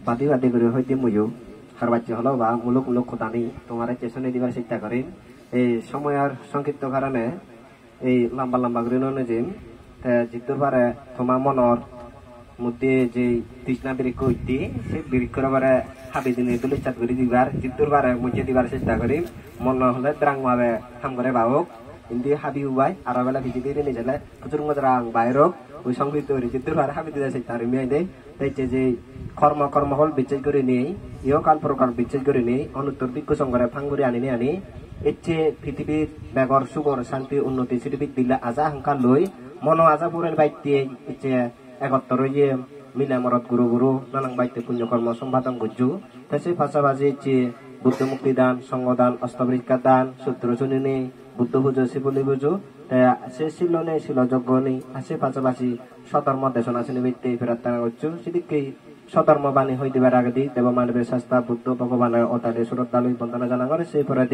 বাদি বাদি করে হইতে মুয়ো আর বাচ্চা হলো বা মূলক মূলক খোদানি তোমার চেষ্টা দিবার চেষ্টা করেন এই সময় আর সংক্ষিপ্ত কারণে এই লম্বা লম্বা করে নজিম জিতুর পারে তোমার মনর মধ্যে যে তৃষ্ণা বৃক্ষ হইতে সেই বৃক্ষর পারে হাবি দিনে তুলে চাট করে দিবার জিতুর পারে মুঝে দিবার চেষ্টা করি মন হলে দ্রাং ভাবে হাম করে বাবক কিন্তু হাবি উবাই আর বেলা ভিজি দিয়ে নিয়ে যালে প্রচুর মজরাং বাইরক ওই সংক্ষিপ্ত করে জিতুর পারে হাবি দিতে চেষ্টা করি মেয়ে দেয় তাই যে কর্ম হল বিচ্ছেদ করে নেই ইহ কাল প্রকার বিচ্ছেদ করে নেই অনুত্তর বিজ্ঞ সংঘরে ফাঙ্গুরি আনি এচ্ছে পৃথিবীর বেগর সুগর শান্তি উন্নতি পৃথিবীর দিল্লা আজা হাঙ্কা লই মন আজা পুরের বাইতে ইচ্ছে একত্তর ইয়ে মিলা মরত গুরু গুরু নানাং বাইতে পুণ্যকর্ম সম্পাদন গুজু তাই পাশাপাশি ইচ্ছে বুদ্ধ মুক্তি দান সঙ্গদান অষ্টবৃক্ষা দান সূত্র শুনি নেই বুদ্ধ পুজো শিবলি পুজো সে ছিল নেই ছিল যজ্ঞ নেই আসে পাশাপাশি সতর্ম দেশনা শ্রেণী ব্যক্তি ফেরত টানা করছো সেদিকেই সতর্ম বাণী হইতে পারে আগে দিই দেব মানবের শাস্তা বুদ্ধ ভগবানের অতালে শ্রদ্ধালুই বন্দনা জানা করে সেই পরে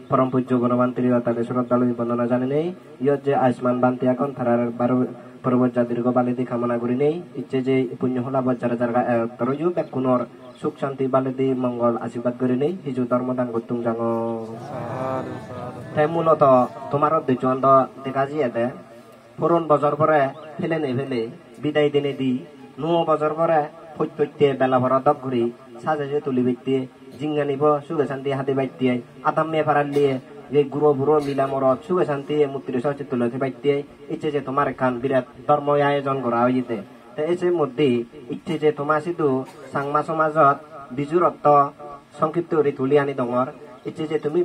পরম পূজ্য গণবান্তির অতালে শ্রদ্ধালুই বন্দনা জানে নেই ইয়ত যে আয়ুষ্মান বান্তি এখন থারার 12 পরবর্তী দীর্ঘ বালিদি কামনা করি নেই ইচ্ছে যে পুণ্য হলা বজ্জার জায়গা তরজু ব্যাকুণর সুখ শান্তি বালিদি মঙ্গল আশীর্বাদ করে নেই হিজু ধর্মদান গতুং জাঙ তাই মূলত তোমার দুজন দেখা যাইতে পুরন বছর পরে ফেলে নেই ফেলে বিদায় দিনে দি নো বছর পরে ফৈত্যে বেলা ভরা দক ঘুরি সাজাইছে তুলি বাইতে জিঙ্গা নিব সুখে শান্তি হাতে বাইতে আদাম মেয়ে ফারাল দিয়ে যে গুরু বুড়ো মিলা মরত সুখে শান্তি মূর্তির সচে তুলে বাইতে ইচ্ছে যে তোমার খান বিরাট ধর্ম আয়োজন করা হয়েছে এসে মধ্যে ইচ্ছে যে তোমার শুধু সাংমা সমাজত বিজুর অর্থ সংক্ষিপ্ত করে তুলি আনি ডঙর ইচ্ছে যে তুমি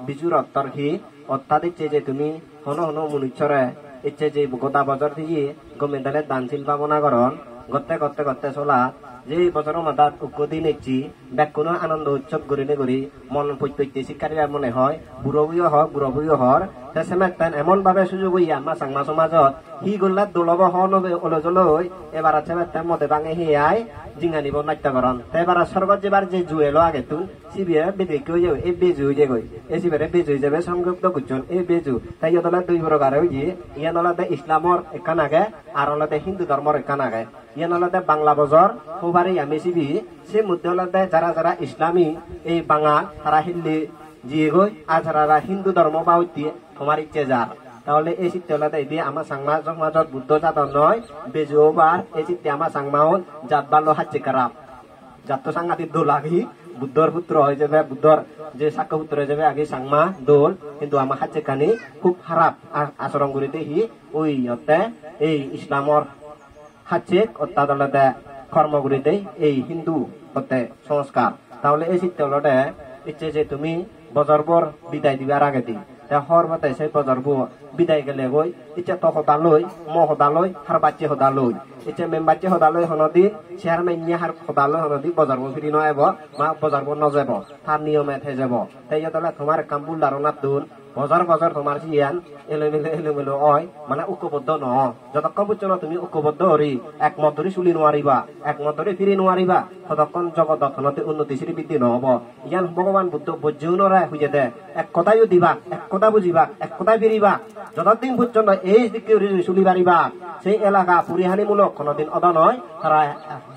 বিজুর অর্থর হি অর্থাৎ ইচ্ছে যে তুমি হন মনুষ্যরে ইচ্ছে যে গোটা বছর থেকে গমেন্টালে দান শিল্প ভাবনা করন গত্তে চলা যে বছর মাতাত উৎকতি নেছি ব্যাকুণ আনন্দ উৎসব করি মন প্রত্যেকটি শিক্ষার্থী মনে হয় বুড়ো হর এমন ভাবে সুযোগ হইয়া আমার সাংমা সমাজত হি গল্লাত দোলব হলজলই এবার আছে মতে ভাঙে হিয়াই জিঙ্গা নিব নাট্যকরণ এবার স্বর্গত যেবার যে জুয়েলো আগে তুন সিবিয়ে বেদিকে হয়ে যাবে এই বেজু হয়ে যাবে এই সিবিরে বেজু হয়ে যাবে সংযুক্ত করছেন এই বেজু তাই ইয়তলা 2 প্রকার হয়ে ইয়ান হলাতে ইসলামর একান আগে আর হলাতে হিন্দু ধর্মর একান আগে ইয়ান হলাতে বাংলা বজর হোবারে আমি সিবি সে মধ্যে হলাতে যারা ইসলামী এই বাঙাল তারা হিল্লি জিয়ে গই আর যারা হিন্দু ধর্ম বা হইতে তোমার ইচ্ছে যার তাহলে এই চিত্তে হলাতে দিয়ে আমার সাংমা সমাজত বুদ্ধ জাতন নয় বেজু বার এই চিত্তে আমার সাংমাহল জাত বাল্য হাজ্যে খারাপ জাত সাংঘাতিক দোল আগি বুদ্ধর পুত্র হয়ে যাবে বুদ্ধর যে সাক্ষ্য পুত্র হয়ে যাবে আগে সাংমা দোল কিন্তু আমার হাজ্যে কানি খুব খারাপ আচরণ করিতে হি ওই অর্থে এই ইসলামর হাজ্যে অর্থাৎ হলাতে কর্মগুলিতে এই হিন্দু অর্থে সংস্কার তাহলে এই চিত্তে হলাতে ইচ্ছে যে তুমি বছরভর বিদায় দিবার আগে দি হর মতে সেই বছরভর বিদায় গেলে গই ইচ্ছে তো হদালই হদালই হার বাচ্চে হদালই ইচ্ছে মেম বাচ্চে হদালই হনদি শেয়ার মেনিয়া হার হদালই হনদি বছরভর ফিরি নয়াব মা বছরভর নযাব তার নিয়মে থে যাব তাই তাহলে তোমার কামবুল দারণাত দুন বছর তোমার জিয়ান এলোমেলো হয় মানে ঐক্যবদ্ধ ন যতক্ষণ পর্যন্ত তুমি ঐক্যবদ্ধ হরি একমত ধরে চুলি নোৱাৰিবা একমত ধৰে ফিৰি নোৱাৰিবা ততক্ষণ জগৎ অর্থনৈতি উন্নতি শ্রী বৃদ্ধি নহব ইয়ান ভগবান বুদ্ধ বুঝিও নরায় হয়ে দে এক কথাইও দিবা এক কথা বুঝিবা এক কথাই ফিরিবা যতদিন পর্যন্ত এই দিকে চুলি পারিবা সেই এলাকা পরিহানিমূলক কোনদিন অদা নয় তারা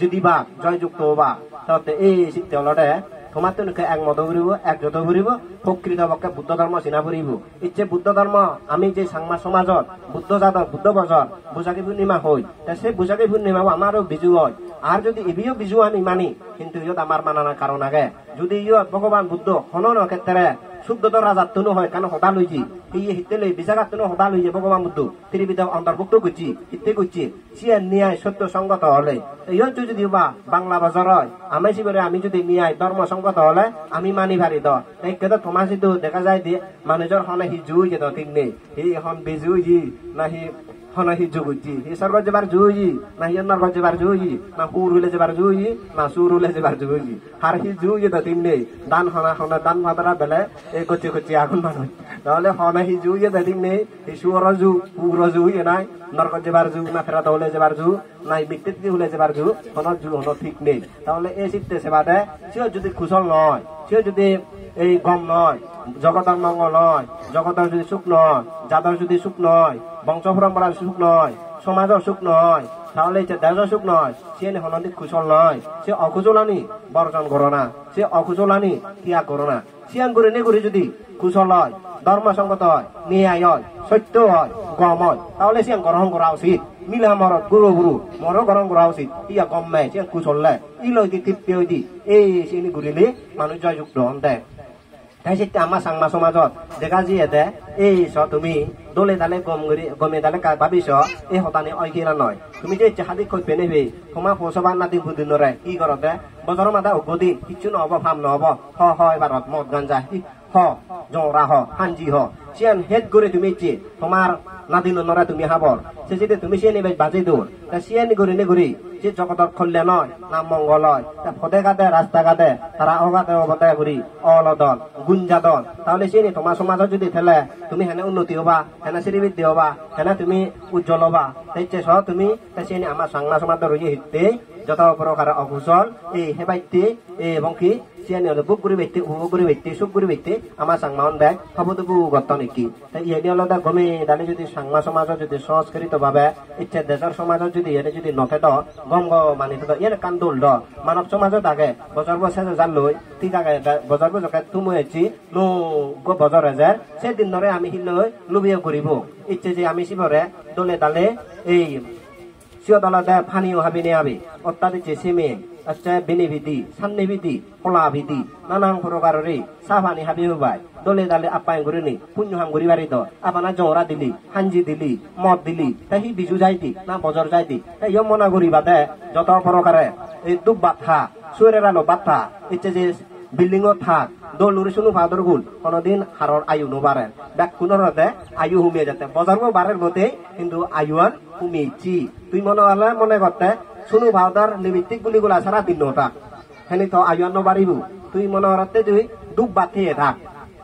যদিবা জয়যুক্ত হবা তাহলে এই চিত্তে হলতে তোমার তো একমত ঘুরিব একজত ঘুরিব প্রকৃতপক্ষে বুদ্ধ ধর্ম চিনা ফুরিব ইচ্ছে বুদ্ধ ধর্ম আমি যে সাংমা সমাজত বুদ্ধ জাতর বুদ্ধ বছর বুজাকি পূর্ণিমা হই সেই বুজাকি পূর্ণিমা আমারও বিজু হয় আর যদি এবিও বিজু আমি মানি কিন্তু ইয়ত আমার মানানোর কারণ আগে যদি ইয়ত ভগবান বুদ্ধ হনন ক্ষেত্রে শুদ্ধতর রাজাত্তনো হয় কারণ হদা লইছি এই হিতে লই বিচারাত্তনো হদা লইছে ভগবান বুদ্ধ ত্রিবিধ অন্তর্ভুক্ত করছি হিতে করছি সিয়া ন্যায় সত্য সংগত হলে ইয়ত যদি বা বাংলা বাজার হয় আমি শিবরে আমি যদি ন্যায় ধর্ম সংগত হলে আমি মানি ভারি দ এই কেতো তোমার সিদ্ধ দেখা যায় দিয়ে মানুষের হনে হি জুই যেত ঠিক নেই হি হন বেজুই না হি হন হি জুগুজি হি স্বর্গ যাবার জুই না হি নরক যাবার জুই না হুর হইলে যাবার জুই না সুর হইলে যাবার জুই আর হি জুই যেত ঠিক নেই দান হনা দান ভাদরা বেলে এই কচি আগুন মানুষ তাহলে হনে হি জুই যেত ঠিক নেই হি সুর জু হুর জুই নাই নরক যাবার জু না ফেরাত হলে যাবার জু নাই ব্যক্তি হলে যাবার জু হন জু হন ঠিক নেই তাহলে এই চিত্তে সেবাদে সেও যদি কুশল নয় সেও যদি এই গম নয় জগতের মঙ্গল নয় জগতের যদি সুখ নয় যাদের যদি সুখ নয় বংশ পরম্পরার সুখ নয় সমাজের সুখ নয় তাহলে দেশ সুখ নয় সে হনদি কুশল নয় সে অকুশলানি বর্জন করো না সে অকুশলানি ত্যাগ করো না সিয়ান করে নে করে যদি কুশল হয় ধর্মসঙ্গত হয় ন্যায় হয় সত্য হয় গম হয় তাহলে সিয়ান গ্রহণ করা উচিত মিলা মরত গুরু গুরু মর গ্রহণ করা উচিত ইয়া গম্মে সিয়ান কুশল ইলয় দি তৃপ্তি হই দি এই সিনি ঘুরিলে মানুষ জয়যুক্ত হন দেয় তাই সেটা আমার সাংমা সমাজত দেখা যিয়ে দে এই তুমি দলে দালে গমে দালে ভাবিছ এই হতানি অইকিরা নয় তুমি যে হাতি কইবে নেবে তোমার পৌঁছবার নাতি বুদিন নরে কি করতে বজর মাথা উগদি কিছু নহব ফাম নহব হয় ভারত মদ গাঞ্জা জরা হাঞ্জি সিয়ান হেড করে তুমি যে তোমার নাদিন নরা তুমি হাবর সে যদি তুমি সে নেবে বাজে দূর তা সিয়ানি ঘুরি নে ঘুরি যে জগতর কল্যাণ হয় নাম মঙ্গল হয় তা ফদে গাতে রাস্তা গাতে তারা অগাতে অবতায় ঘুরি অলদন গুঞ্জাদন তাহলে সে তোমার সমাজত যদি ফেলে তুমি হেনে উন্নতি হবা হেনে শ্রীবৃদ্ধি হবা হেনে তুমি উজ্জ্বল হবা তাইছে সহ তুমি সে আমার সাংমা সমাজ রয়ে হিতে যত প্রকার অকুশল এই হেবাইতে এবং কি সিয়ানি হলে বুক করে ব্যক্তি উপভোগ করে ব্যক্তি সুখ করে ব্যক্তি আমার সাংমান দেয় হবতবু গত নাকি তাই ইয়ে আলাদা গমে দালে যদি সাংমা সমাজ যদি সংস্কৃত ভাবে ইচ্ছে দেশের সমাজত যদি এনে যদি নথে দ গম মানি তো ইয়ে কান্দুল দ মানব সমাজত আগে বছর বছর জান লই ঠিক আগে বছর বছর তুমি হয়েছি নো বছর হাজার সেদিন ধরে আমি হিলই লুবিয়ে করিব ইচ্ছে যে আমি শিবরে দলে দালে এই সিও দলাতে ফানিও হাবি নে আবি অত্যাধিক যে সেমে আচ্ছা বেনিভিদি সান্নিভিদি কলাভিদি নানান প্রকারের সাফানি হাবি হবাই দলে দালে আপাই ঘুরিনি পুণ্য হাম ঘুরি বাড়ি তো আপনার জোরা দিলি হাঞ্জি দিলি মদ দিলি তাই হি বিজু যাইতি না বজর যাইতি তাই ইয় মনা ঘুরি বাদে যত প্রকারে এই দুব বাথা সুরের আলো বাথা ইচ্ছে যে বিল্ডিং ও থাক দৌলুরি শুনু ভাদর গুল কোনদিন হারর আয়ু নো বাড়েন ব্যাক কুনরতে আয়ু হুমিয়ে যেতে বজার বাড়ের মতে কিন্তু আয়ুয়ান হুমিয়েছি তুই মনে হলে মনে করতে শুনু ভাদর নিমিত্তিক গুলিগুলা সারা দিন ওটা হেনি তো আয়ুয়ান নো বাড়িব তুই মনে হতে তুই দুব বাথিয়ে থাক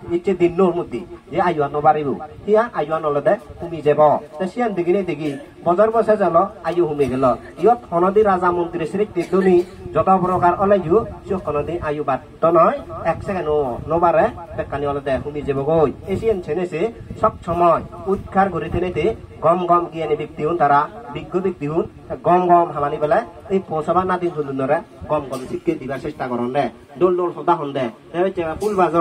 ইচ্ছে দিন নোর মধ্যে যে আয়ুয়ান নো বাড়িব হিয়া আয়ুয়ান হলদে হুমি যাব সিয়ান দিগিনে দিগি বজার বসে গেল আয়ু হুমি গেল ইয়ত হনদি রাজা মন্ত্রী শ্রী তীর্থনি যত প্রকার অলাইজু সে হনদি আয়ু বাদ নয় এক সেকেন্ড নবারে বেকানি হলদে হুমি যাব গই এসিয়ান ছেনেছে সব সময় উৎখার করে থেনেতে গম গম গিয়ে ব্যক্তি হুন তারা বিজ্ঞ ব্যক্তি হুন গম গম হামানি বেলা এই পৌঁছাবার নাতি ধরে গম গম শিক্ষা দিবার চেষ্টা করেন দে দোল দোল সদা হন দে ফুল বাজ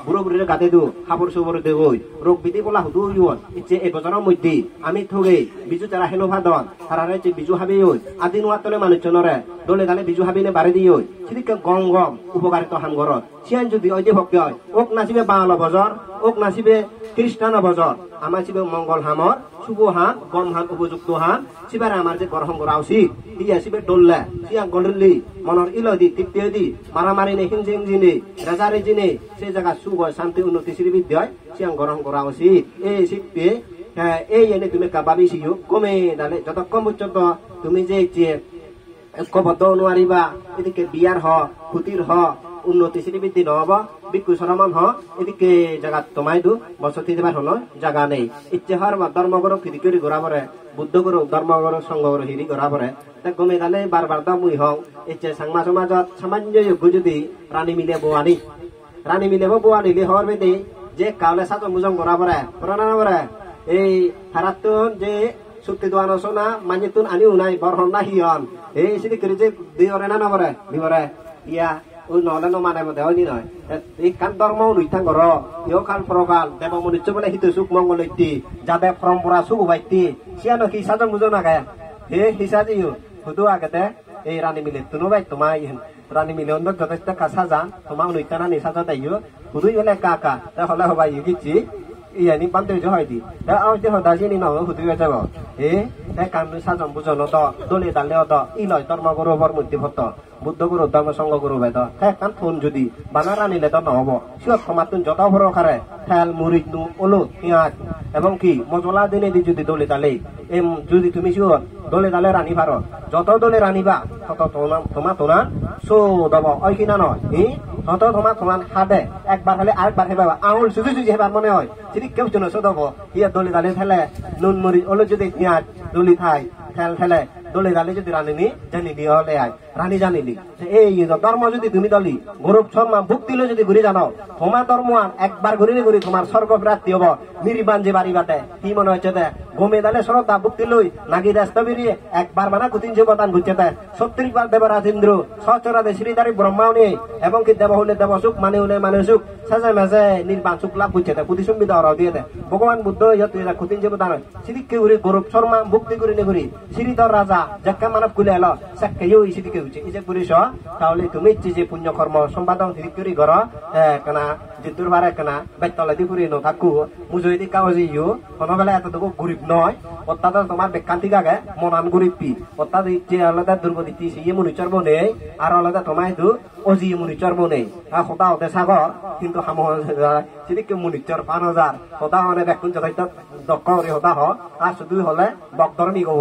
বুড়ো বুড়ির গাতে দু হাবর সুবর দে গই রোগ বিধি বলা হুদু ইউন ইচ্ছে এই বছরের মধ্যে আমি থগে বিজু তারা হেনো ভাদন তারা যে বিজু হাবি ওই আদি নোয়াতলে মানুষজনরে দলে দালে বিজু হাবি নে বাড়ি দিয়ে ওই সেদিকে গম গম উপকারিত হাম ঘরত সিয়ান যদি ওই যে ভক্তি হয় ওক নাচিবে বাংলা বজর ওক নাচিবে খ্রিস্টান বজর আমার শিবে মঙ্গল হামর শুভ হান গম হান উপযুক্ত হান শিবারে আমার যে গ্রহণ করা উচিত ইয়া শিবে ডললে সিয়া গড়লি মনের ইলদি তৃপ্তি দি মারামারি নে হিংসে হিংসিনে রাজারে জিনে সেই জায়গা সুখ শান্তি উন্নতি শ্রীবৃদ্ধি হয় সিয়া গ্রহণ করা উচিত এই শিখতে এই এনে তুমি কাবাবি শিও কমে দালে যতক্ষণ পর্যন্ত তুমি যে ঐক্যবদ্ধ নোৱাৰিবা এদিকে বিয়ার ক্ষতির উন্নতি শ্রীবৃদ্ধি নহব বিক্ষু সরমন এদিকে জায়গা তোমাই দু বসতি দেবার হলো জায়গা নেই ইচ্ছে হর ধর্মগুরু ফিরি করে ঘোরাবরে বুদ্ধগুরু ধর্মগুরু সংঘগুরু হিরি ঘোরাবরে তা গমে দালে বারবার দামুই হং ইচ্ছে সাংমা সমাজত সামান্য যোগ্য যদি রানী মিলে বোৱানিলে হওয়ার বেদে যে কাউলে সাত মুজম ঘোরাবরে পুরানাবরে এই হারাতুন যে সত্যি দোয়ানো সোনা মানিতুন আনি উনাই বরহন না হিয়ন এই সিদি করে যে দিওরে না নবরে দিবরে ইয়া ওই নহলে নমানে মধ্যে হয়নি নয় এই কান ধর্ম নুইথাং ঘর ইয় কাল প্রকাল দেব মনুষ্য বলে হিত সুখ মঙ্গল ঐতি যাবে পরম্পরা সুখ বাইতি সিয়ানো কি সাজন বুঝো না গায় হে হিসা দিও হুদু আগতে এই রানী মিলে তুনো বাই তোমাই রানী মিলে অন্য যথেষ্ট কাছা যান তোমার নুইতানা নিসাজা তাইও হুদুই হলে কাকা তা হলে হবাই গিচ্ছি ইয়ানি বান্ধব হয় দি তা আও যে দাজিনি নাও হুদুই যাব তাই কাম সাজন বুঝনো তো দলে দালে তো ইলয় ধর্মগুরু বর মধ্যে ভত বুদ্ধগুরু ধর্ম সংঘগুরু বেদ হ্যাঁ কান ফোন যদি বানার আনিলে তো নহব সিয়ত সমাতুন যত প্রকারে ঠেল মুড়ি নু ওলুদ পেঁয়াজ এবং কি মজলা দিনে দি যদি দলে দালে যদি তুমি সিয়ত দলে দালে রানি পারো যত দলে রানিবা তত তোমার তোনার সো দব ওই কিনা নয় তত তোমার হাতে একবার হলে আরেকবার হেবা আঙুল সুজি হেবার মনে হয় যদি কেউ জন সো দব ইয়া দলে দালে ফেলে নুন মুড়ি ওলুদ যদি পেঁয়াজ দলি থাই ঠেল ফেলে দলে দালে যদি রানিনি জানি দিয়ে হলে আয় রানী জানিলি এই ধর্ম যদি তুমি দলি গৌরব শর্মা ভুক্তিলে যদি ঘুরে জানো তোমার ধর্ম একবার ঘুরিলে ঘুরি তোমার স্বর্গ প্রাপ্তি হব মিরি বাঞ্জে বাড়ি বাটে কি মনে হচ্ছে গমে দালে শ্রদ্ধা ভক্তি লই নাগি রাস্তা বেরিয়ে একবার বানা কুতিন জীবদান ঘুরছে তাই 70 বার দেবরাজ ইন্দ্র সচরাদে শ্রীধারী ব্রহ্মাও নেই এবং কি দেব হলে দেব সুখ মানে হলে মানে সুখ সাজে মাঝে নির্বাণ সুখ লাভ করছে তাই পুতি সম্বিধা অরাও দিয়ে দেয় ভগবান বুদ্ধ ইয়ত কুতিন জীবদান সিদিকে ঘুরে গৌরব শর্মা ভক্তি করে নে ঘুরি শ্রীধর রাজা যাকে মানব কুলে এলো সাক্ষে ইউ সিদিকে হচ্ছে এই যে পুরিশ তাহলে তুমি ইচ্ছে যে পুণ্য কর্ম সম্পাদন সিদিক করে ঘর কেনা জিতুর বারে কেনা বেতলা দি ঘুরি নথাকু মুজই দি কাগজি ইউ কোনো বেলা এতটুকু গরিব নয় অর্থাৎ তোমার বেকান্তি গাগে মনান গরিব পি অর্থাৎ ইচ্ছে আলাদা দুর্গতি সিয়ে মনিচর বনে আর আলাদা তোমায় দু অজি মনিচর বনে হতা হতে সাগর কিন্তু হাম সিদিকে মনিচর 5000 হতা হলে বেকুন যথাযথ দক্ষ হতা হ আর শুধু হলে বকদরমি গো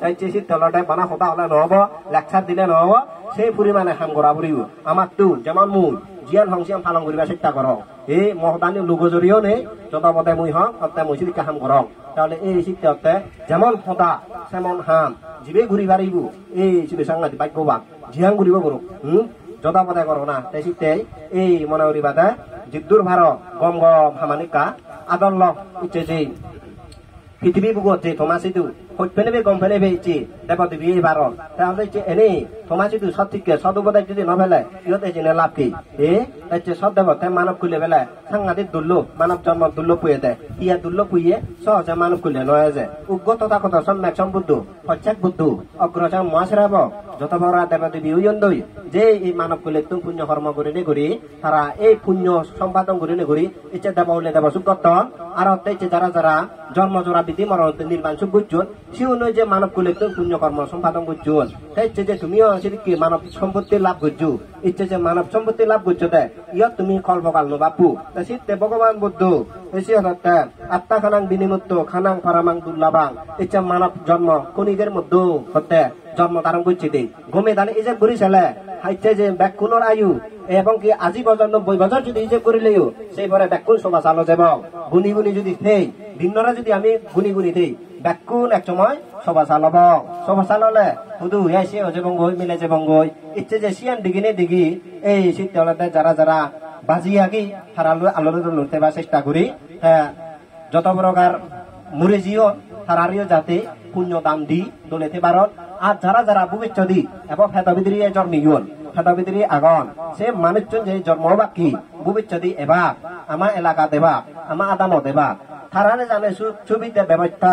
এই চেষ্টি তেলটাই বানা হতা হলে নহব লেকচার দিলে নহব সেই পরিমাণে হাম গড়া বুড়িব আমার তো যেমন মুই জিয়ান হংসিয়াম পালন করিবার চেষ্টা করো এই মহদানি লোগো জড়িয়েও নেই যত পদে মুই হং অর্থে মুই সিদিকে হাম করং তাহলে এই শিক্ষতে যেমন হতা সেমন হাম জিবে ঘুরি বাড়িব এই সিবে সাংঘাতিক ভাগ্যবান জিয়ান ঘুরিব করো যত পদে করো না তাই শিখতে এই মনে করি বাদে জিদ্দুর ভার গম গম হামানিকা আদল ইচ্ছে যে পৃথিবী বুগত যে থমাসিদু হইপেনেবে গম ফেলেবে ইচ্ছে দেবত বিয়ে বারণ তাহলে ইচ্ছে এনে থমাসিদু সঠিককে সদুপদায় যদি নভেলে ইহতে জেনে লাভ কি এ সদ দেবতে মানব কুলে বেলে সাংঘাতিক দুর্লভ মানব জন্ম দুর্লভ পুয়ে দেয় ইয়া দুর্লভ পুয়ে সহজে মানব কুলে নয় যে উগ্র তথাকথ সম্যক সম্বুদ্ধ হচ্ছাক বুদ্ধ অগ্রসর মহাশ্রাব যত বড় দেবতী বিউন্দই যে এই মানব কুলে তুমি পুণ্য কর্ম করে নে করি তারা এই পুণ্য সম্পাদন করে নে করি ইচ্ছে দেব হলে দেব সুগত আর ইচ্ছে যারা যারা জন্ম জোড়া বিধি মরণ নির্মাণ সুখ বুঝুন সে নয় যে মানব কুলে তুমি পুণ্য কর্ম সম্পাদন করছুন তাই ইচ্ছে যে তুমিও সেদিকে মানব সম্পত্তি লাভ করছো ইচ্ছে যে মানব সম্পত্তি লাভ করছো দে ইয়ত তুমি কল্পকাল নো বাপু শীতে ভগবান বুদ্ধ এসে হতে আত্মা খানাং বিনিমুক্ত খানাং ফারামাং দুর্লাভাং ইচ্ছে মানব জন্ম কণিদের মধ্যে হতে জন্ম ধারণ করছে দে গমে দানে এই যে ঘুরি ছেলে হাইতে যে ব্যাকুণর আয়ু এবং কি আজি বছর 90 বছর যদি হিসেব করিলেও সেই পরে ব্যাকুণ সভা চালো যাব গুনি গুনি যদি সেই দিনরা যদি আমি গুনি গুনি দেই ব্যাকুণ এক সময় সভা চালব সভা চাললে শুধু এসে হচ্ছে বঙ্গই মিলে যে বঙ্গই ইচ্ছে যে সিয়ান দিগিনে দিগি এই শীতলতে যারা যারা বাজি আগি তারা আলোর লড়তে বা চেষ্টা করি যত প্রকার মুরে জিও তারারিও যাতে পুণ্য দাম দি দলেতে পারন আর যারা যারা ভবিষ্য দি এবং হেতবিদ্রি জন্মিগুন হেতবিদ্রি আগন সে মানুষজন যে জন্ম বাকি ভবিষ্য দি এবা আমার এলাকা দেবা আমার আদানত দেবা তারানে জানে সুবিধা ব্যবস্থা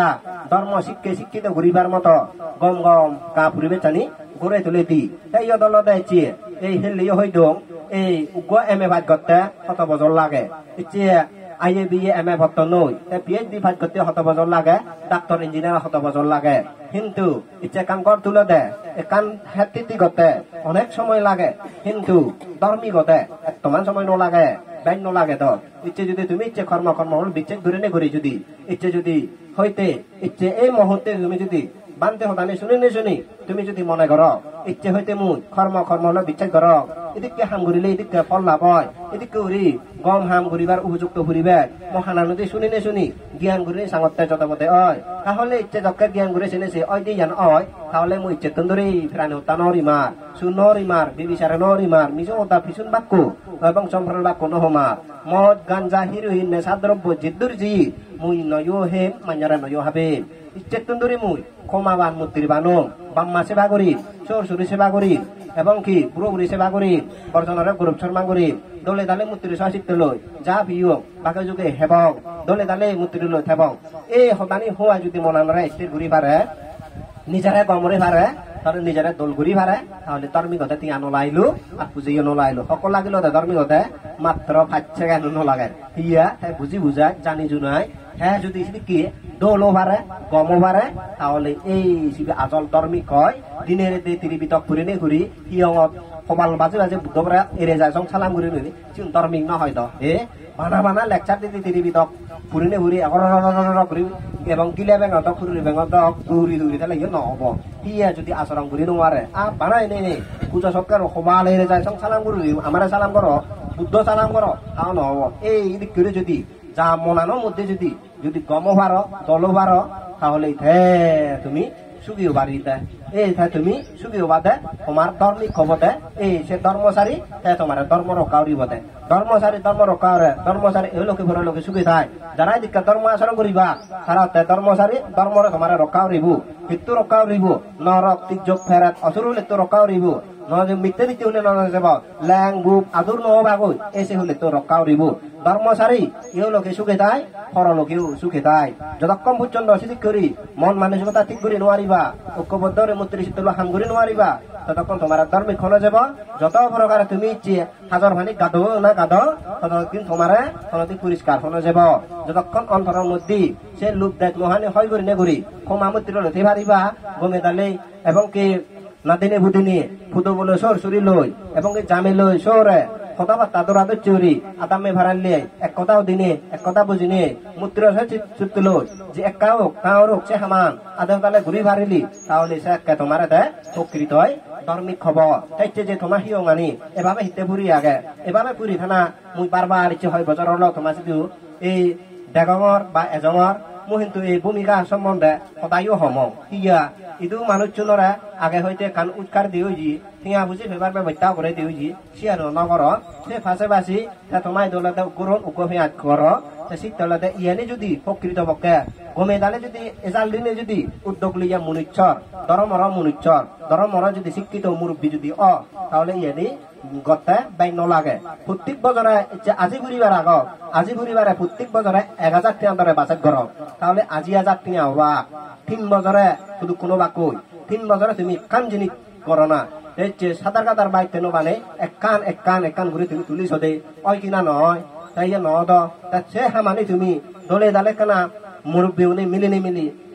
ধর্ম শিক্ষিত ঘুরিবার মতো গম গম কা ফুরিবে জানি গড়ে তুলে দি এই দল দেয়ছি এই হেলিও হইদ এই উগ্র এম এ ভাগ করতে 7 বছর লাগে ইচ্ছে আইএ বিএ এম এ ভর্ত নই পিএইচডি ভাগ করতে 7 বছর লাগে ডাক্তার ইঞ্জিনিয়ার 7 বছর লাগে কিন্তু ইচ্ছে কান কর তুলে দে কান হাতি করতে অনেক সময় লাগে কিন্তু ধর্মী গতে একটমান সময় ন লাগে ব্যাং ন লাগে তো ইচ্ছে যদি তুমি ইচ্ছে কর্ম হল বিচ্ছেদ ধরে নে ঘুরি যদি ইচ্ছে যদি হইতে ইচ্ছে এই মুহূর্তে তুমি যদি বানতে হতানি শুনি তুমি যদি মনে করো ইচ্ছে হইতে মুই কর্ম হলো বিচ্ছেদ করো এদিকে হাম ঘুরিলে এদিকে ফল লাভ হয় এদিকে উড়ি গম হাম ঘুরিবার উপযুক্ত ঘুরিবে মহানা নদী শুনি জ্ঞান ঘুরি সাংতে যতপথে হয় তাহলে ইচ্ছে যকে জ্ঞান ঘুরে শুনেছে ওই দিয়ে জান হয় তাহলে মুই ইচ্ছে তন্দুরি প্রাণী হত্যা নরিমার সুনরিমার বিবিচারে নরিমার মিশন হত্যা ফিসুন বাক্য এবং সম্প্রদায় বাক্য নহমার মদ গাঞ্জা হিরোইন নেশা দ্রব্য জিদ্দুর জি মুই নয় হে মাঞ্জারা নয় হবে ইচ্ছে তন্দুরি মুই ক্ষমাবান মূর্তির বানো বাম্মা সেবা করি চোর চুরি সেবা করি এবং কি বুড়ো বুড়ি সেবা করি বর্জনের গৌরব শর্মা করি দলে দালে মূর্তির সশিক্ত লই যা ভিও বাকে যুগে হেবং দলে দালে মূর্তির লই থেবং এই হতানি হওয়া যদি মনানরা স্থির ঘুরি পারে নিজেরা গমরে পারে তাহলে নিজেরা দোল ঘুরি পারে তাহলে ধর্মিকতা তিয়া নলাইলো আর পুজিও নলাইলো সকল লাগিল ধর্মিকতা মাত্র 5 সেকেন্ড নলাগে ইয়া বুঝি বুঝায় জানি জুনাই হ্যাঁ যদি কি দোলও পারে গমও পারে তাহলে এই আচল ধর্মিক হয় দিনের তিরিবিতক ফুরি নে ঘুরি হিয়ঙত কপাল বাজে বাজে বুদ্ধরা এড়ে যায় সং সালাম ঘুরি নি চিন ধর্মিক না হয়তো বানা লেকচার দিতে তিরিবিতক ফুরি নে ঘুরি ঘুরি এবং কিলে বেঙত ফুরি বেঙত দৌড়ি তাহলে ইয়ে নহব হিয়া যদি আচরণ ঘুরি নোয়ারে বানাই নেই পূজা সৎকার সমাল এড়ে যায় সং সালাম ঘুরি আমার সালাম করো বুদ্ধ সালাম করো তাও নহব এই দিক করে যদি যা মনানোর মধ্যে যদি গম পারো দল পারো তাহলে তুমি সুগিও বাড়িতে এই তুমি সুগিও বাদে তোমার ধর্মিক খবরে এই সে ধর্মচারী তোমার ধর্ম রক্ষা উড়িবদে ধর্মচারী ধর্ম রক্ষা ধর্মচারী এই লোকে ভরে লোকে সুখী থাকে যারা দীক্ষা ধর্ম আচরণ করিবা তারা ধর্মচারী ধর্মরে তোমার রক্ষা উড়িব মৃত্যু রক্ষা উড়িব নরক তির্যক ফেরাত অসুর মৃত্যু রক্ষা উড়িব মিথ্যে দিতে হলে যাব ল্যাং বুপ আদুর নবাগৈ এসে হলে তো রক্ষা উড়িব ধর্মচারী এও লোকে সুখে থাকে পরলোকেও সুখে থাকে যতক্ষণ পর্যন্ত সিদ্ধি করি মন মানসিকতা ঠিক করে নোৱাৰিবা ঐক্যবদ্ধৰে মূৰ্তি চিত্ৰ হাম কৰে নোৱাৰিবা ততক্ষণ তোমার ধর্মিক খনে যাব যত প্রকারে তুমি ইচ্ছে হাজার ভানি গাধো না গাধো ততক্ষণ তোমার খনতি পরিষ্কার খনে যাব যতক্ষণ অন্তরের মধ্যে সে লোক দেখ মহানে হয় করি নে করি ক্ষমা মূর্তির লতে পারিবা গমে দালে এবং কি না দিনে বুদিনে ফুটো বলে সর সরি লই এবং জামে লই সরে কথাবার্তা দৌড়াতে চুরি আদামে ভাড়ালে এক কথাও দিনে এক কথা বুঝিনে মূত্র চুক্তি লই যে এক কাউ রোগ সে হামান আদম তালে ঘুরি ভারিলি তাহলে সে একে তোমার প্রকৃত হয় ধর্মিক খবর তাইছে যে তোমার হিয়ঙানি এভাবে হিতে পুরি আগে এভাবে পুরি থানা মুই বারবার ইচ্ছে হয় বছর হল তোমার শুধু এই ডেগঙর বা এজঙর মই কিন্তু এই ভূমিকা সম্বন্ধে সদায়ও হম ইয়া ইদু মানুষজনরা আগে হইতে কান উৎকার দিওজি ঠিয়া বুঝি ফেবার ব্যবস্থা করে দিওজি সিয়ার নগর সে ফাঁসে বাসি তোমায় দলতে গুরন উকফিয়াত কর শীতলতে ইয়ানি যদি প্রকৃত পক্ষে গমে দালে যদি এজাল দিনে যদি উদ্যোগ লিয়া মুনিচ্ছর দরমর যদি শিক্ষিত মুরব্বী যদি তাহলে ইয়ানি গতে বাইন লাগে প্রত্যেক বছরে আজি ঘুরিবারে প্রত্যেক বছরে 1000 টিয়া ধরে বাসের ঘর তাহলে আজি 1000 টিয়া হওয়া 3 বছরে শুধু কোনো বাকই 3 বছরে তুমি কান জিনিস করো না সাঁতার কাতার বাইক তেন মানে এক কান ঘুরে তুমি তুলিস দে ওই কিনা নয় তাই সে হামানি তুমি দলে দালে কানা মুরব্বী মিলি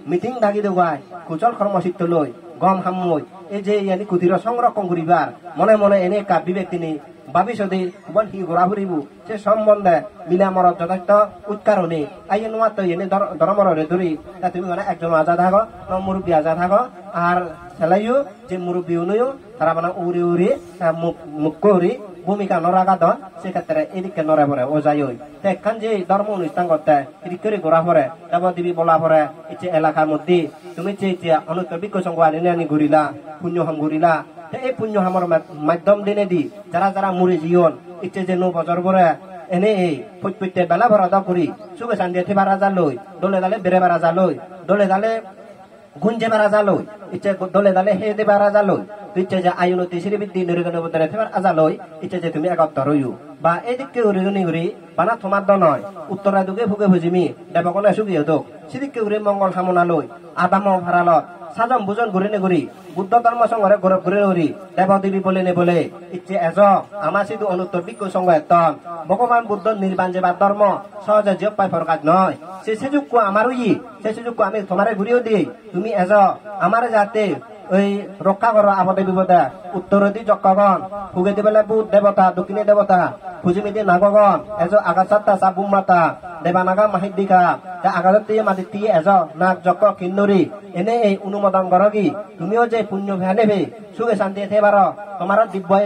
মিটিং ডাকি দেওয়াই কুচল কর্মসূত্র লই গম হামই এই যে ইয়ানি কুটির সংরক্ষণ করিবার মনে মনে এনে কা বিবেক তিনি ভাবিসদে বন হি ঘোরা ফুরিব সে সম্বন্ধে মিলামর যথার্থ উৎকারণে আইয়ে নোয়া তো এনে ধর্মরে ধরি তা তুমি মানে একজন আজাদ থাকো মুরব্বী আজাদ থাকো আর সেলাইও যে মুরব্বী উনিও তারা মানে উড়ি মুখ করি ভূমিকা নরাগা দন সেক্ষেত্রে এদিকে নরে পরে ও যাই ওই এখন যে ধর্ম অনুষ্ঠান করতে এদিক করে ঘোরা পরে দেব দেবী বলা পরে ইচ্ছে এলাকার মধ্যে তুমি যে অনুত্তর বিজ্ঞ সংঘ আনি ঘুরিলা পুণ্য হাম ঘুরিলা এই পুণ্য হামর মাধ্যম দিনে দি যারা মুড়ি জীবন ইচ্ছে যে নো বছর পরে এনে এই প্রত্যেকটা বেলা ভরা দা করি সুখে শান্তি থেবার রাজা লই দলে দালে বেড়ে বেড়া যা লই দলে দালে গুঞ্জে বেড়া যা লই ইচ্ছে দলে দালে হে দে বেড়া যা লই ইচ্ছে যে আয়ুনতি শ্রীবৃদ্ধি নিরীক্ষণ বদলে থেবার আজা লই ইচ্ছে যে তুমি একত্র রইও বা এদিকে উড়ি উড়ি বানা তোমার দ নয় উত্তরা দুগে ভুগে ভুজিমি দেবকনে সুগিয়ে দোক সিদিকে উড়ি মঙ্গল সামনা লই আদাম ভাড়ালত সাজম বুজন ঘুরে নে ঘুরি বুদ্ধ ধর্ম সংঘরে ঘরে ঘুরে ঘুরি দেব দেবী বলে নে বলে ইচ্ছে এজ আমার শুধু অনুত্তর বিজ্ঞ সংঘ একদম ভগবান বুদ্ধ নির্বাণ যে বা ধর্ম সহজে জিয়প পাই ফরকাত নয় সে সুযোগ আমারও সে সুযোগ আমি তোমারে ঘুরিয়েও দিই তুমি এজ আমার যাতে ওই রক্ষা করো আপদে বিপদে উত্তর দি যক্ষগণ ফুগে দিবেলে বুধ দেবতা দক্ষিণে দেবতা ফুজিমিদি নাগগণ এজ আকাশাত্তা সাবুম মাতা দেবানাগা মাহিদিকা আকাশত দিয়ে মাটি দিয়ে এজ নাগ যক্ষ কিন্নরি এনে এই অনুমোদন করো কি তুমিও যে পুণ্য ভে নেবে সুখে শান্তি থেবার তোমার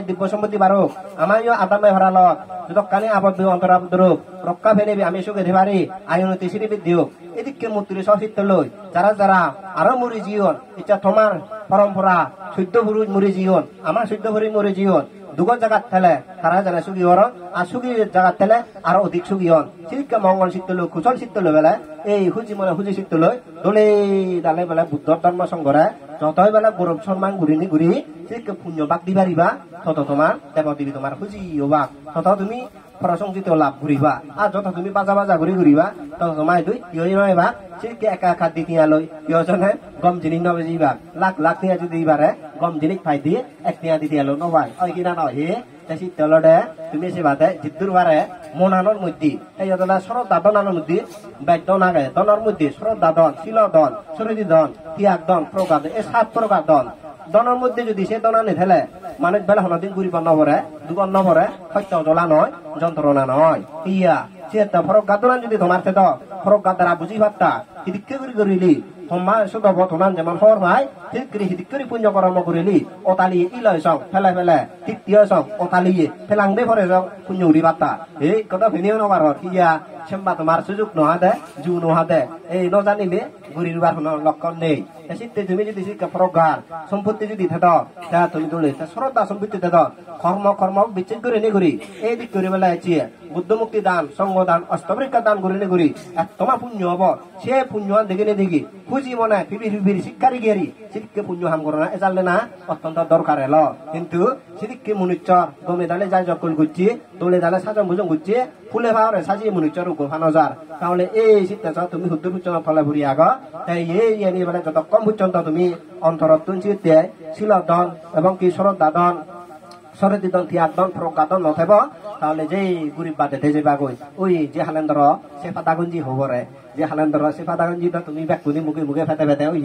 দিব্য সম্পত্তি বারো আমার আদামে ভরালত যতক্ষণে আবদ্ধ অন্তরাবদ্ধ রূপ রক্ষা ফে নেবে আমি সুখে ধেবারি আয়ুনতি শ্রীবৃদ্ধি হোক এদিকে মূর্তির সচিত্র লই যারা আরো মুড়ি জীবন ইচ্ছা তোমার পরম্পরা সূর্য পুরুষ মুড়ি জীবন আমার সূর্য পুরুষ মুড়ি জীবন দুগর জায়গাত ফেলে তারা জানে সুখী হর আর সুখী জায়গাত ফেলে আরো অধিক সুখী হন সিরিকা মঙ্গল চিত্ত লই কুশল চিত্ত লই বেলা এই হুজি মনে হুজি চিত্ত লই দলে দালে বেলা বুদ্ধ ধর্ম সংঘরে যতই বেলা গৌরব সম্মান ঘুরি সিরিকা পুণ্য বাক দিবারিবা তত তোমার দেব দেবী তোমার হুজি বাক তত তুমি প্রশংসিত লাভ ঘুরিবা আর যত তুমি বাজা ঘুরিবা তত তোমায় দুই ইয়ে নয় বা সিরিকে একা দ্বিতীয় লই ইয়জনে গম জিনিস নবে যাইবা লাখ টিয়া যদি দিবারে গম জিনিস ফাই দিয়ে এক টিয়া দ্বিতীয় লো নবাই ওই কিনা নয় হে তাই তেলডে তুমি সে বাদে জিদ্দুর বারে মনানোর মধ্যে এই যতটা সরব দাদনানোর মধ্যে বাইক দন আগে দনের মধ্যে সরব দাদন শিল দন সরদি দন তিয়াগ দন প্রকার এই 7 প্রকার দন দনের মধ্যে যদি সে দনা নেথেলে মানুষ বেলা হনদিন ঘুরিব নভরে দুগন নভরে সত্য জ্বলা নয় যন্ত্রণা নয় ইয়া সে ফরক গাদনা যদি তোমার সে ফরক গাদারা বুঝি ভাবতা হিদিকে করিলি তোমার শুধু বর্তমান যেমন হর ভাই হিদিকে পুণ্য কর্ম করিলি অতালি ইলয় সং ফেলে তৃতীয় সং অতালি ফেলাংদে ফরে সং পুণ্য উড়ি ভাবতা এই কথা ফেনিও নবার ইয়া সেম্বা তোমার সুযোগ নোহা দে জু নোহা দে এই ন জানিলে গুড়ির বার কোনো লক্ষণ নেই শীতে তুমি যদি শিক্ষা প্রজ্ঞার সম্পত্তি যদি থাক তা তুমি দলে শ্রদ্ধা সম্পত্তি থাক কর্ম কর্ম বিচ্ছেদ করে নে করি এই দিক করে বেলা আছে বুদ্ধ মুক্তি দান সঙ্গ দান অষ্টপরীক্ষা দান করে নে করি তোমার পুণ্য হব সে পুণ্য দেখে নে দেখি খুঁজি মনে ফিবির শিক্ষারি গেরি সেদিকে পুণ্য হাম করো না এজালে না অত্যন্ত দরকার এলো কিন্তু সেদিকে মনুষ্যর গমে দালে যাই যখন করছি দলে দালে সাজন বুঝন করছি ফুলে ভাওরে সাজিয়ে মনুষ্যর গোফানো যার তাহলে এই শীতে তুমি হুদ্দ পুচ্ছন ফলে ভরি আগ তাই এই মানে যত কম পর্যন্ত তুমি অন্তরত্ব শিলদন এবং কি শরদাদন সরদিদন তিয়াদন প্রজ্ঞাদন নথেব তাহলে যে গরিব বাদে যে বাগই ওই যে হালেন্দ্র সে ফাদাগঞ্জি হবরে যে হালেন্দ্র সে ফাদাগঞ্জি তুমি ব্যাকুনি মুখে মুখে ফেতে ফেতে ওই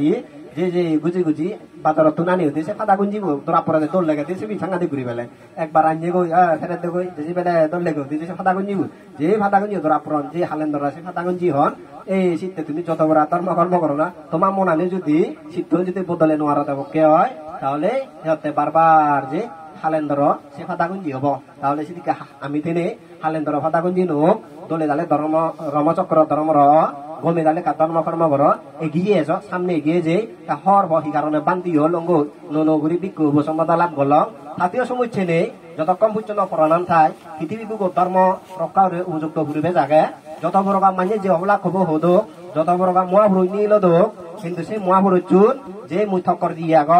যে গুজি বাজারত নানি হতে সে ফাদাগঞ্জি ধরা পড়ে দোল লেগে দিয়েছে বিছাঙ্গা দিয়ে ঘুরি বেলে একবার আনিয়ে গই ফেরে দে গই যে বেলে দোল লেগে দিয়েছে ফাদাগঞ্জি যে ফাদাগঞ্জি ধরা পড়ন যে হালেন্দ্র সে ফাদাগঞ্জি হন এই শীতে তুমি যত বড় ধর্ম কর্ম করো না তোমার মনানে যদি শীত যদি বদলে নোয়ারা দেব কে হয় তাহলে সিহঁতে বারবার যে হালেন্দ্র সে ফাদাগঞ্জি হব তাহলে সেদিকে আমি তেনে হালেন্দ্র ফাদাগঞ্জি নোক দলে দালে ধর্ম রমচক্র ধর্মর গমে দালে ধর্ম কর্ম কর এগিয়ে যাও সামনে এগিয়ে যে হর বহি কারণে বান্তি হল নগুরি বিক্ষু বসম্মতা লাভ করল হাতীয় সমুচ্ছে নেই যতক্ষণ পর্যন্ত প্রণাম থাই পৃথিবী বুক ধর্ম রক্ষার উপযুক্ত ঘুরবে জাগে যত বড় মানে যে অবলা খবর হতো যত বড় মহাপুরুষ নিল দোক কিন্তু সেই মহাপুরুষ চুন যে মুই থকর দিয়ে আগ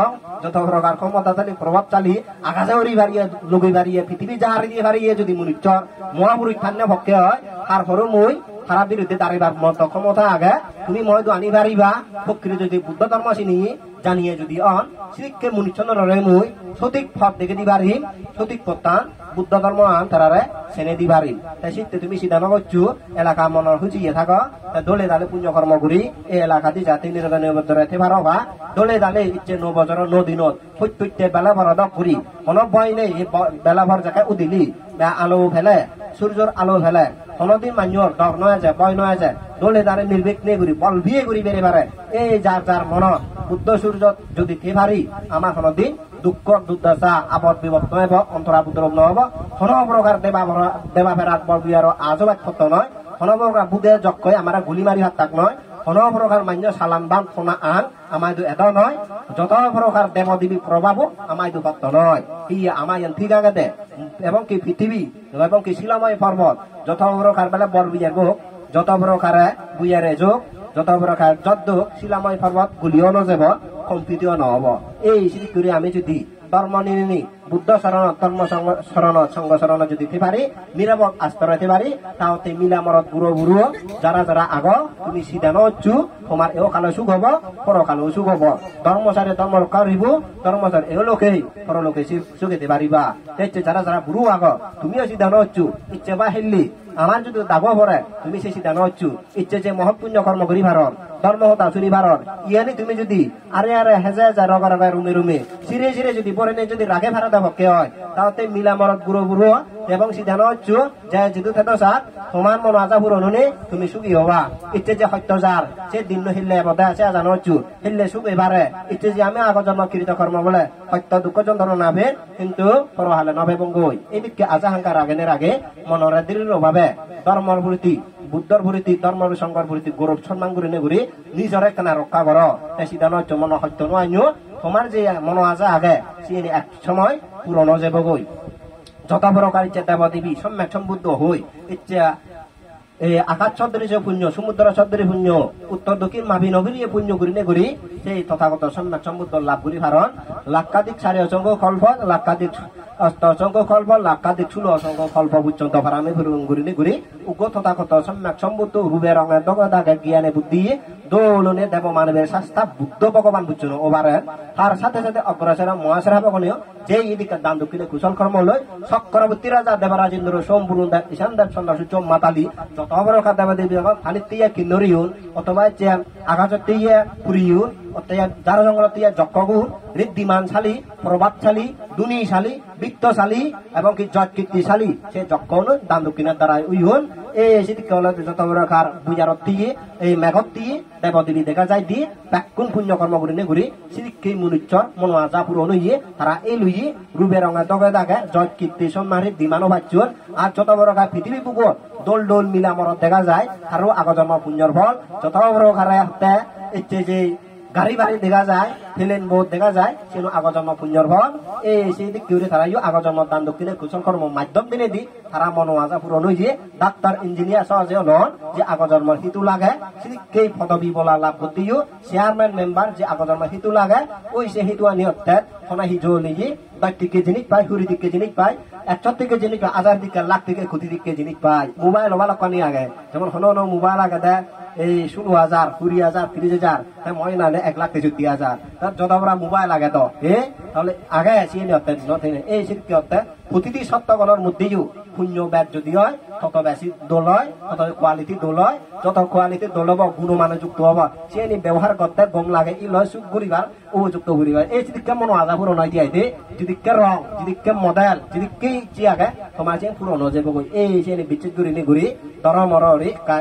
যত প্রকার ক্ষমতাশালী প্রভাবশালী আকাশে উড়ি বাড়িয়ে লগি বাড়িয়ে পৃথিবী জাহারি দিয়ে বাড়িয়ে যদি মনুষ্য মহাপুরুষ থান্য ভক্তে হয় তারপরও মই খারাপ বিরুদ্ধে দাঁড়িবার মত ক্ষমতা আগে তুমি ময়দু আনি পারিবা প্রকৃতি যদি বুদ্ধ ধর্ম চিনি জানিয়ে যদি অন শিক্ষে মনুষ্য নরে মই সঠিক পথ দেখে দিবারিম সঠিক পথ বুদ্ধ ধর্ম আন তারারে সেনে দিবারিম তাই শীতে তুমি সিদ্ধান্ত করছো এলাকা মনের হুচিয়ে থাকো দলে দালে পুণ্য কর্ম করি এই এলাকা দিয়ে জাতি নিরোধনের মধ্যে রেখে পারো বা দলে দালে ইচ্ছে 9 বছর 9 দিনত প্রত্যেকটা বেলা ভর দক করি কোনো ভয় নেই বেলা ভর জায়গায় উদিলি আলো ফেলে সূর্যর আলো ফেলে কোনদিন মানুষ ডর নয় যায় ভয় নয় যায় দলে দালে নির্বিঘ্নে করি বল বিয়ে করি বেড়ে পারে এই যার মন বুদ্ধ সূর্য যদি কে পারি আমার কোনদিন দুঃখ দুর্দশা আপদ বিপদ নয় অন্তরা পুত্রব নহব কোন প্রকার দেবা ফেরাত বল বিয়ার আজবাক সত্য নয় কোন প্রকার বুধে যক্ষয় আমার গুলি মারি হাত তাক নয় কোন প্রকার মান্য সালান বান সোনা আন আমায় এত নয় যত প্রকার দেব দেবী প্রভাব আমায় সত্য নয় ই আমায় ঠিক আগে দে এবং কি পৃথিবী এবং কি শিলাময় পর্বত যত প্রকার বেলা বর বিয়ার গোক যত প্রকারে বুয়ারে যোগ যত প্রকার যদ্দ শিলাময় পর্বত গুলিও নজেব কম্পিতিও নহব এই সিদ্ধি করে আমি যদি ধর্ম নিনি বুদ্ধ শরণ ধর্ম শরণ সঙ্গ শরণ যদি পারি নিরাপদ আস্তরাতে পারি তাহলে মিলামরত বুড়ো বুড়ো যারা আগ তুমি সিদ্ধান্ত হচ্ছু তোমার এও কালো সুখ হব পরকালেও সুখ হব ধর্মসারে ধর্ম রক্ষা হইব ধর্মসার এও লোকে পরলোকে সুখেতে পারিবা দেখছে যারা বুড়ো আগ তুমিও সিদ্ধান্ত হচ্ছু ইচ্ছে বা হেললি আমার যদি দাগ ভরে তুমি সেই সিদ্ধান্ত হচ্ছু ইচ্ছে যে মহৎ পুণ্য কর্ম করি ভারত ধর্ম হতা চুরি ভারত ইয়ানি তুমি যদি আরে হেজে রগা রগা রুমে সিরে যদি পরে যদি রাগে ভারত পক্ষে হয় তাহলে মিলামরত বুড়ো বুড়ো এবং সিদ্ধান্ত হচ্ছু যে যেহেতু থেতো সার তোমার মন আজা পুরো নুনে তুমি সুখী হবা ইচ্ছে যে সত্য যার সে দিন হিললে বোধ আছে জানো হচ্ছু হিললে সুখ এবারে ইচ্ছে যে আমি আগ জন্ম কৃত কর্ম বলে সত্য দুঃখ যন্ত্রণা নাভে কিন্তু পরহালে নভে বঙ্গই এদিকে আজাহাঙ্কার আগে মনের দৃঢ় ভাবে ধর্মর প্রতি বুদ্ধর প্রতি ধর্মের সংঘর প্রতি গৌরব সম্মান করে নেগুরি নিজরে কেনা রক্ষা করো সিদ্ধান্ত হচ্ছে মন সত্য নয় তোমার যে মন আজা আগে সে এক সময় পুরনো যাবগই যত প্রকার ইচ্ছা দেব দেবী সম্যক সম্বুদ্ধ হই ইচ্ছা আকাশ সদৃশ পুণ্য সমুদ্র সদৃশ পুণ্য উত্তর দক্ষিণ মাভি নগরীয় পুণ্য করিনে করি সেই তথাগত সম্যক সম্বুদ্ধ লাভ করি কারণ লাক্ষাধিক 4.5 কল্প লাক্ষাধিক 8 কল্প লাক্ষাধিক 16 কল্প পর্যন্ত ফারামে ঘুরিনে ঘুরি উগ্র তথাগত সম্যক সম্বুদ্ধ রূপে রঙে দগদাগে জ্ঞানে বুদ্ধি দোলনে দেব মানবের শাস্তা বুদ্ধ ভগবান বুঝছেন ওবারেন তার সাথে সাথে অগ্রসর মহাসেরা ভগনীয় যে এদিকে দান দক্ষিণে কুশল কর্ম লয় চক্রবর্তী রাজা দেবরাজেন্দ্র সোমপুর ঈশান দেব সন্ন্যাস চম মাতালি যত বড় দেবা দেবী ফানিতিয়া কিন্নরিউন অথবা যে আকাশতিয়া পুরিউন যারা জঙ্গল যক্ষগুর ঋদ্ধিমানশালী প্রভাবশালী দুনিশালী বৃত্তশালী এবং কি জজ কীর্তিশালী সে যক্ষ দান দক্ষিণের দ্বারা উইহন এই সেদিকে হলো যত প্রকার বুঝারত দিয়ে এই মেঘত দিয়ে দেবদেবী দেখা যায় দিয়ে ব্যাকুণ পুণ্যকর্ম করে ঘুরি সেদিকে মনুষ্যর মন আজা পুরন হইয়ে তারা এই লইয়ে রূপে রঙে দগে দাগে জজ কীর্তি সম্মানের দিমানো বাচ্চুর আর যত বড় পৃথিবী বুকুর দোল দোল মিলা মরত দেখা যায় আরো আগজন্ম পুণ্যর ফল যত বড় খারে হাতে ইচ্ছে যে গাড়ি বাড়ি দেখা যায় প্লেন বোট দেখা যায় সেন আগজন্ম পুণ্যর ফল এই সেই দিক করে তারা আগজন্ম দান দক্ষিণে কুশল কর্ম মাধ্যম দিনে দি তারা মন আজা পূরণ হয়ে ডাক্তার ইঞ্জিনিয়ার সহজে নন যে আগজন্মর হিতু লাগে সেদিকে পদবী বলা লাভ করতেও চেয়ারম্যান মেম্বার যে আগজন্ম হিতু লাগে ওই সে হিতু আনি অর্থাৎ সোনা হিজো লিয়ে 10 দিকে জিনিস পায় 20 দিকে জিনিস পায় 100 থেকে জিনিস পায় 1000 দিকে লাখ থেকে কোটি দিকে জিনিস পায় মোবাইল ওলা কানি আগে যেমন হন মোবাইল আগে দেয় এই 16,000 20,000 30,000 মই নালে 1,63,000 যত বড় মোবাইল আগে তো তাহলে আগে আসি এই শিল্পী অর্থে প্রতিটি সত্যগণের মধ্যেও শূন্য ব্যাট যদি হয় তত বেশি দোল হয় তত কোয়ালিটি দোল হয় যত কোয়ালিটি দোল হব গুণমানে যুক্ত হব সে ব্যবহার করতে গম লাগে ই লয় সুখ ঘুরিবার উপযুক্ত ঘুরিবার এই যদি মন আজা পুরন হয় দিয়ে যদি রং যদি মডেল যদি কে আগে তোমার যে পুরন হয়ে যাবে এই সে বিচ্ছেদ ঘুরি নি ঘুরি ধর্মর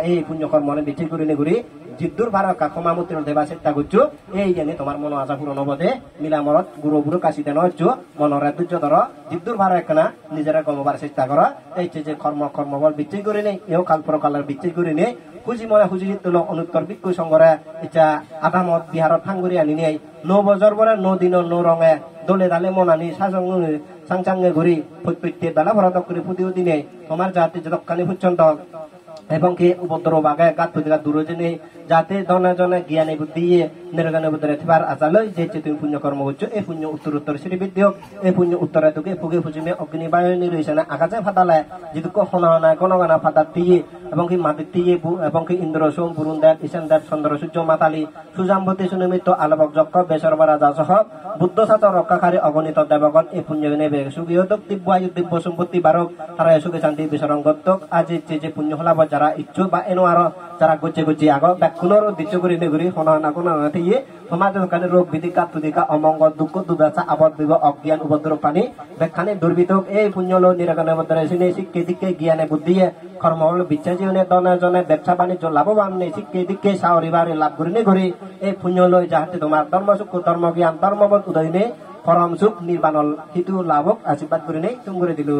এই পুণ্যকর্ম বিচ্ছেদ ঘুরি নি ঘুরি জিদ্দুর ভারত ক্ষমামূর্তির দেবা চেষ্টা করছো এই জেনে তোমার মন আশা পূরণ হবদে মিলামরত গুরু বুড়ো কাশিতে নচ্ছ মনরে ধৈর্য ধর জিদ্দুর ভারত একখানা নিজেরা কমবার চেষ্টা করো এই যে কর্মবল বিচ্ছেদ করে নেই এও কাল প্রকালের বিচ্ছেদ করে নেই খুঁজি মনে খুঁজি তুলো অনুত্তর বিক্ষু সংঘরে এটা আদামত বিহারত ফাঙ্গুরি আনি নেই 9 বছর পরে 9 দিন 9 রঙে দলে দালে মনানি সাংচাঙ্গে ঘুরি প্রত্যেক বেলা ভরত করে প্রতিও দিনে তোমার জাতি যতক্ষণে পর্যন্ত এবং কি উপদ্র বাগে গাত প্রতিঘাত দূর জেনে যাতে জনে জনে জ্ঞানী বুদ্ধি নিরগানে বুদ্ধরে থিবার আজালই যে তুমি পুণ্য কর্ম করছো এই পুণ্য উত্তর শ্রীবৃদ্ধি হোক এই পুণ্য উত্তরে তোকে ফুগে ফুজিমে অগ্নি বায়ু নিরসনে আকাশে ফাটালে যেটুকু হনা গণগানা ফাটার দিয়ে এবং কি মাটির দিয়ে এবং কি ইন্দ্র সোম বরুণ দেব ঈশান দেব চন্দ্র সূর্য মাতালি সুজাম্বতী সুনিমিত্ত আলোবক যক্ষ বেসরবা রাজা সহ বুদ্ধ ছাত্র রক্ষাকারী অগণিত দেবগণ এই পুণ্য নেবে সুগীয়তক দিব্য আয়ু দিব্য সম্পত্তি বারক তারা সুখে শান্তি বিসরঙ্গত্বক আজ যে পুণ্য হলাব যারা ইচ্ছুক বা এনো আরো যারা গচ্ছে গচ্ছে আগ ব্যাকুণর উদ্দেশ্য করে নেগুরি হনা কোন দিয়ে সমাজের ওখানে রোগ বিধি কাতুদিকা অমঙ্গল দুঃখ দুর্দশা আবদ বিব অজ্ঞান উপদ্রব পানি ব্যাখ্যানে দুর্বিতক এই পুণ্যলো নিরাগনের মধ্যে সিনে শিক্ষে দিকে জ্ঞানে বুদ্ধিয়ে কর্ম হল বিচ্ছা জীবনে দনে জনে ব্যবসা বাণিজ্য লাভবান নেই শিক্ষে দিকে সাহরিবারে লাভ করি নে ঘুরি এই পুণ্যলো যাহাতে তোমার ধর্ম সুখ ধর্ম জ্ঞান ধর্মবোধ উদয় নে পরম সুখ নির্বাণ হিতু লাভক আশীর্বাদ করে নেই তুমি করে দিল।